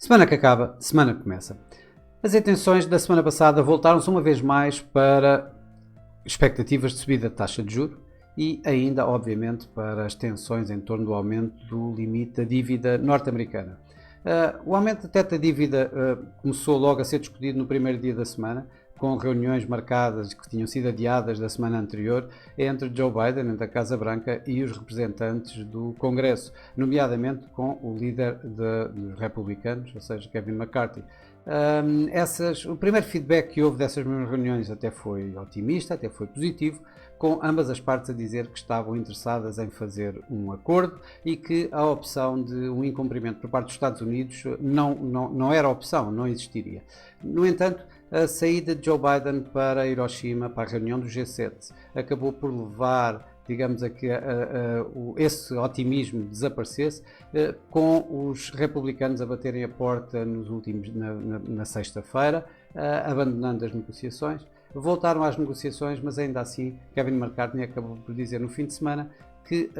Semana que acaba, semana que começa. As intenções da semana passada voltaram-se uma vez mais para expectativas de subida de taxa de juros e ainda, obviamente, para as tensões em torno do aumento do limite da dívida norte-americana. O aumento da teto da dívida começou logo a ser discutido no primeiro dia da semana, com reuniões marcadas que tinham sido adiadas da semana anterior entre Joe Biden, entre a Casa Branca, e os representantes do Congresso, nomeadamente com o líder dos republicanos, ou seja, Kevin McCarthy. O primeiro feedback que houve dessas mesmas reuniões até foi otimista, até foi positivo, com ambas as partes a dizer que estavam interessadas em fazer um acordo e que a opção de um incumprimento por parte dos Estados Unidos não era opção, não existiria. No entanto, a saída de Joe Biden para Hiroshima, para a reunião do G7, acabou por levar, digamos, a que esse otimismo desaparecesse, com os republicanos a baterem a porta na sexta-feira, abandonando as negociações. Voltaram às negociações, mas ainda assim Kevin McCarthy acabou por dizer no fim de semana que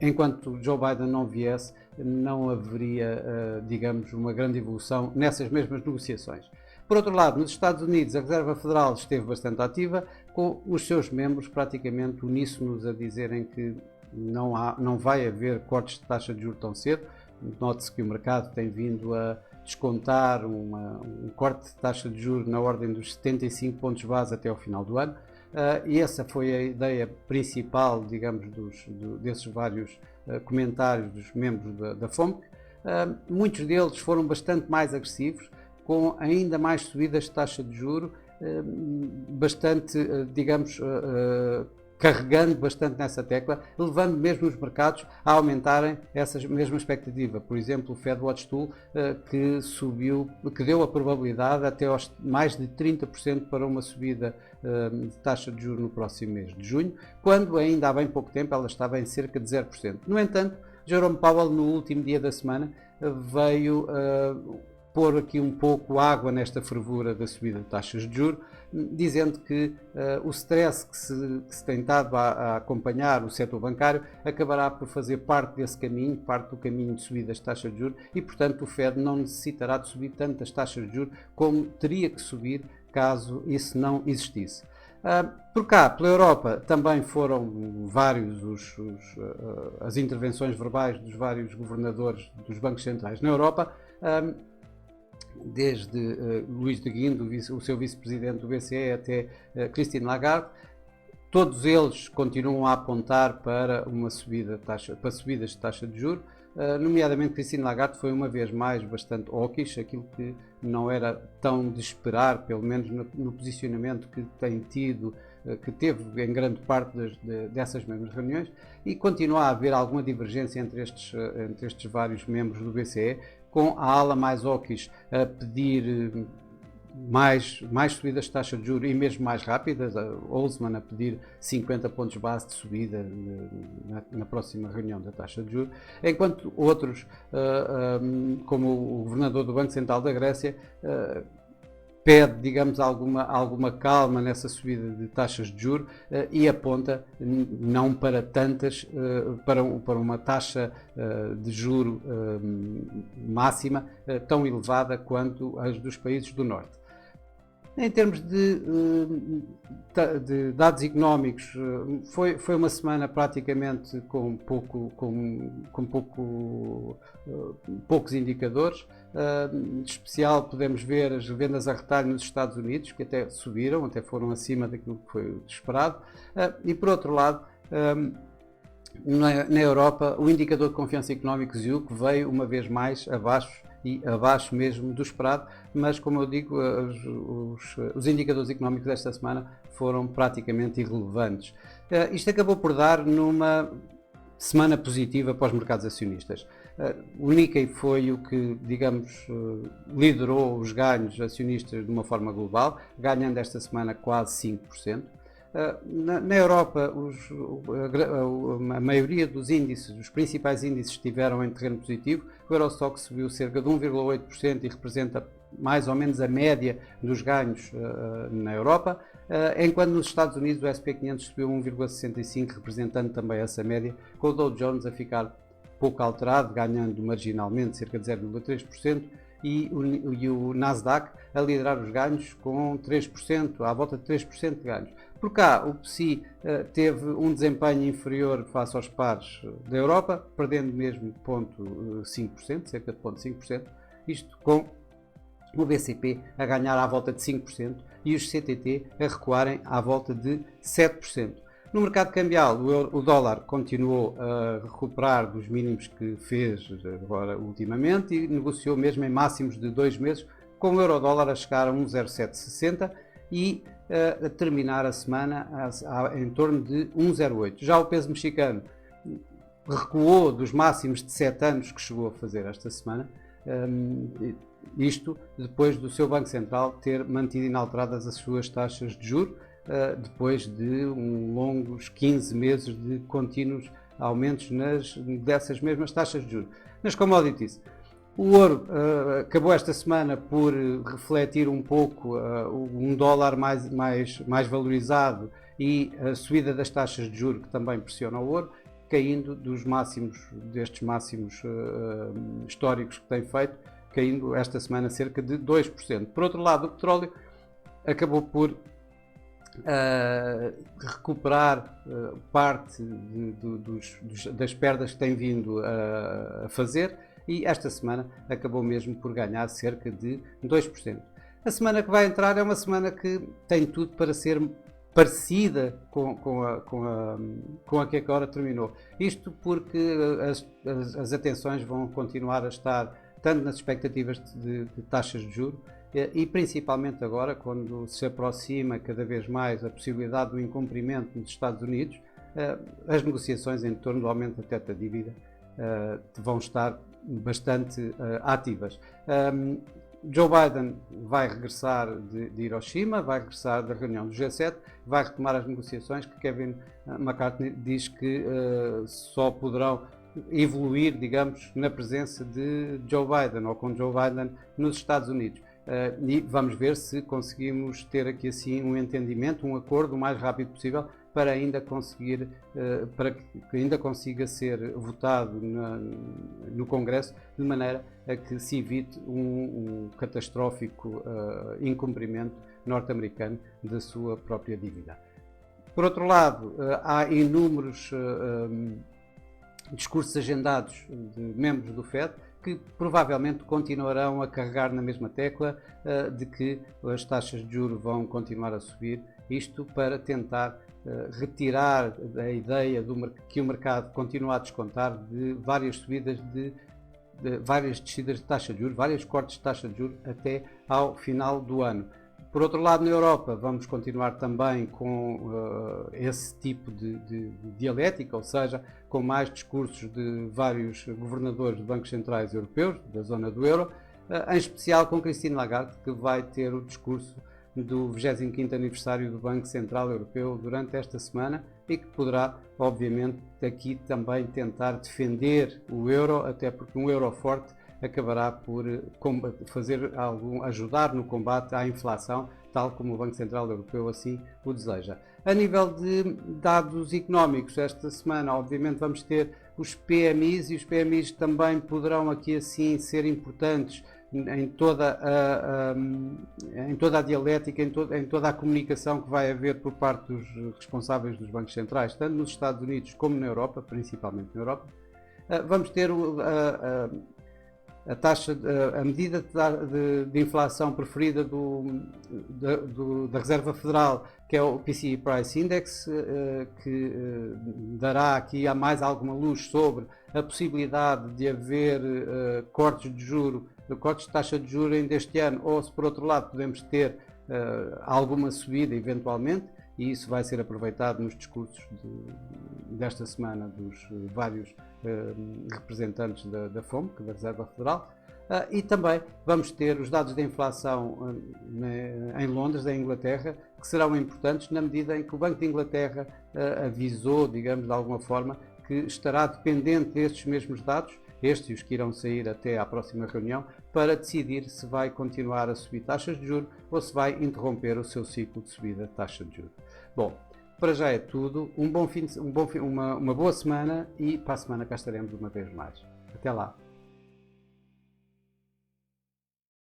enquanto Joe Biden não viesse, não haveria, digamos, uma grande evolução nessas mesmas negociações. Por outro lado, nos Estados Unidos, a Reserva Federal esteve bastante ativa, com os seus membros praticamente uníssonos a dizerem que não vai haver cortes de taxa de juros tão cedo. Note-se que o mercado tem vindo a descontar um corte de taxa de juros na ordem dos 75 pontos base até ao final do ano. E essa foi a ideia principal, digamos, desses vários comentários dos membros da FOMC. Muitos deles foram bastante mais agressivos, com ainda mais subidas de taxa de juro, bastante, digamos, carregando bastante nessa tecla, levando mesmo os mercados a aumentarem essa mesma expectativa. Por exemplo, o FedWatch Tool, que deu a probabilidade até aos mais de 30% para uma subida de taxa de juros no próximo mês de junho, quando ainda há bem pouco tempo ela estava em cerca de 0%. No entanto, Jerome Powell, no último dia da semana, veio pôr aqui um pouco água nesta fervura da subida de taxas de juros, dizendo que o stress que se tem estado a acompanhar o setor bancário acabará por fazer parte desse caminho, parte do caminho de subidas de taxas de juros e, portanto, o Fed não necessitará de subir tantas taxas de juros como teria que subir caso isso não existisse. Por cá, pela Europa, também foram vários as intervenções verbais dos vários governadores dos bancos centrais na Europa, desde Luís de Guindo, o seu vice-presidente do BCE, até Christine Lagarde. Todos eles continuam a apontar para subidas de taxa de juros, nomeadamente Christine Lagarde foi uma vez mais bastante hawkish, aquilo que não era tão de esperar, pelo menos no posicionamento que tem tido, que teve em grande parte dessas mesmas reuniões, e continua a haver alguma divergência entre estes vários membros do BCE, com a ala mais hawkish a pedir mais subidas de taxa de juros e mesmo mais rápidas, a Olsman a pedir 50 pontos base de subida na próxima reunião da taxa de juros, enquanto outros, como o governador do Banco Central da Grécia, pede, digamos, alguma calma nessa subida de taxas de juros e aponta não para tantas, para uma taxa de juro máxima tão elevada quanto as dos países do Norte. Em termos de dados económicos, foi uma semana praticamente com poucos indicadores. De especial podemos ver as vendas a retalho nos Estados Unidos, que até subiram, até foram acima daquilo que foi esperado. E por outro lado, na Europa, o indicador de confiança económica ZEUC veio uma vez mais abaixo mesmo do esperado, mas como eu digo, os indicadores económicos desta semana foram praticamente irrelevantes. Isto acabou por dar numa semana positiva para os mercados acionistas. O Nikkei foi o que, digamos, liderou os ganhos acionistas de uma forma global, ganhando esta semana quase 5%. Na Europa, a maioria dos índices, os principais índices, estiveram em terreno positivo. O Eurostoxx subiu cerca de 1,8% e representa mais ou menos a média dos ganhos na Europa, enquanto nos Estados Unidos o S&P 500 subiu 1,65%, representando também essa média, com o Dow Jones a ficar pouco alterado, ganhando marginalmente cerca de 0,3%, e o Nasdaq a liderar os ganhos com 3%, à volta de 3% de ganhos. Por cá, o PSI teve um desempenho inferior face aos pares da Europa, perdendo mesmo 0,5%, cerca de 0,5%, isto com o BCP a ganhar à volta de 5% e os CTT a recuarem à volta de 7%. No mercado cambial, o dólar continuou a recuperar dos mínimos que fez agora ultimamente e negociou mesmo em máximos de 2 meses, com o euro-dólar a chegar a 1,0760 e a terminar a semana em torno de 1,08. Já o peso mexicano recuou dos máximos de 7 anos que chegou a fazer esta semana, isto depois do seu Banco Central ter mantido inalteradas as suas taxas de juros, depois de longos 15 meses de contínuos aumentos dessas mesmas taxas de juros. Nas commodities, o ouro acabou esta semana por refletir um pouco um dólar mais valorizado e a subida das taxas de juros que também pressiona o ouro, caindo destes máximos históricos que tem feito, caindo esta semana cerca de 2%. Por outro lado, o petróleo acabou por recuperar parte das perdas que tem vindo a fazer e esta semana acabou mesmo por ganhar cerca de 2%. A semana que vai entrar é uma semana que tem tudo para ser parecida com a que agora terminou. Isto porque as atenções vão continuar a estar tanto nas expectativas de taxas de juros e principalmente agora, quando se aproxima cada vez mais a possibilidade do incumprimento nos Estados Unidos, as negociações em torno do aumento da teto da dívida vão estar bastante ativas. Joe Biden vai regressar de Hiroshima, vai regressar da reunião do G7, vai retomar as negociações que Kevin McCarthy diz que só poderão evoluir, digamos, na presença de Joe Biden ou com Joe Biden nos Estados Unidos. E vamos ver se conseguimos ter aqui assim um entendimento, um acordo o mais rápido possível para ainda conseguir, para que ainda consiga ser votado no Congresso de maneira a que se evite um catastrófico incumprimento norte-americano da sua própria dívida. Por outro lado, há inúmeros discursos agendados de membros do FED que provavelmente continuarão a carregar na mesma tecla de que as taxas de juros vão continuar a subir, isto para tentar retirar a ideia que o mercado continua a descontar de várias subidas de várias descidas de taxa de juros, vários cortes de taxa de juros até ao final do ano. Por outro lado, na Europa, vamos continuar também com esse tipo de dialética, ou seja, com mais discursos de vários governadores de bancos centrais europeus, da zona do euro, em especial com Christine Lagarde, que vai ter o discurso do 25º aniversário do Banco Central Europeu durante esta semana e que poderá, obviamente, aqui também tentar defender o euro, até porque um euro forte acabará por ajudar no combate à inflação, tal como o Banco Central Europeu assim o deseja. A nível de dados económicos, esta semana, obviamente, vamos ter os PMIs e os PMIs também poderão aqui assim ser importantes em toda a dialética, em toda a comunicação que vai haver por parte dos responsáveis dos bancos centrais, tanto nos Estados Unidos como na Europa, principalmente na Europa. Vamos ter a medida de inflação preferida da Reserva Federal, que é o PCE Price Index, que dará aqui mais alguma luz sobre a possibilidade de haver cortes de taxa de juros ainda este ano, ou se por outro lado podemos ter alguma subida eventualmente, e isso vai ser aproveitado nos discursos desta semana dos vários representantes da FOMC, da Reserva Federal, e também vamos ter os dados da inflação em Londres, em Inglaterra, que serão importantes na medida em que o Banco de Inglaterra avisou, digamos, de alguma forma, que estará dependente destes mesmos dados, estes e os que irão sair até à próxima reunião, para decidir se vai continuar a subir taxas de juros ou se vai interromper o seu ciclo de subida de taxa de juros. Bom, Para já é tudo. Uma boa semana e para a semana cá estaremos uma vez mais. Até lá.